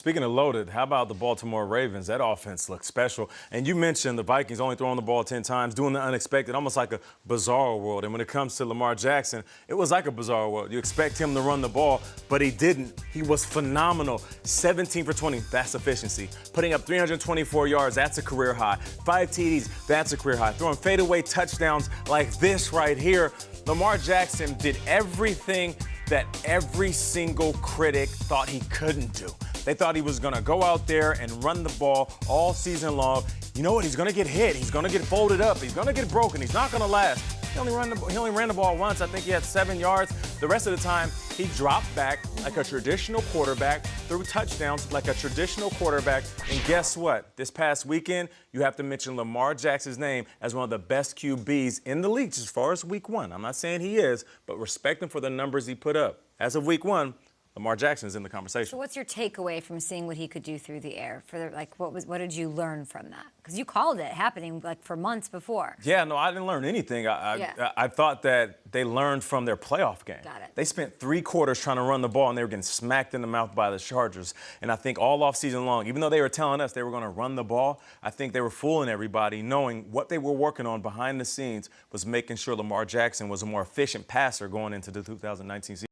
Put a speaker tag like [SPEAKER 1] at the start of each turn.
[SPEAKER 1] Speaking of loaded, how about the Baltimore Ravens? That offense looks special. And you mentioned the Vikings only throwing the ball 10 times, doing the unexpected, almost like a bizarre world. And when it comes to Lamar Jackson, it was like a bizarre world. You expect him to run the ball, but he didn't. He was phenomenal. 17 for 20, that's efficiency. Putting up 324 yards, that's a career high. 5 TDs, that's a career high. Throwing fadeaway touchdowns like this right here. Lamar Jackson did everything that every single critic thought he couldn't do. They thought he was going to go out there and run the ball all season long. You know what? He's going to get hit. He's going to get folded up. He's going to get broken. He's not going to last. He only ran the ball once. I think he had 7 yards. The rest of the time, he dropped back like a traditional quarterback, threw touchdowns like a traditional quarterback. And guess what? This past weekend, you have to mention Lamar Jackson's name as one of the best QBs in the league as far as week one. I'm not saying he is, but respect him for the numbers he put up. As of week one, Lamar Jackson is in the conversation.
[SPEAKER 2] So what's your takeaway from seeing what he could do through the air? What did you learn from that? Because you called it happening for months before.
[SPEAKER 1] Yeah, no, I didn't learn anything. I thought that they learned from their playoff game.
[SPEAKER 2] Got it.
[SPEAKER 1] They spent 3 quarters trying to run the ball, and they were getting smacked in the mouth by the Chargers. And I think all offseason long, even though they were telling us they were going to run the ball, I think they were fooling everybody, knowing what they were working on behind the scenes was making sure Lamar Jackson was a more efficient passer going into the 2019 season.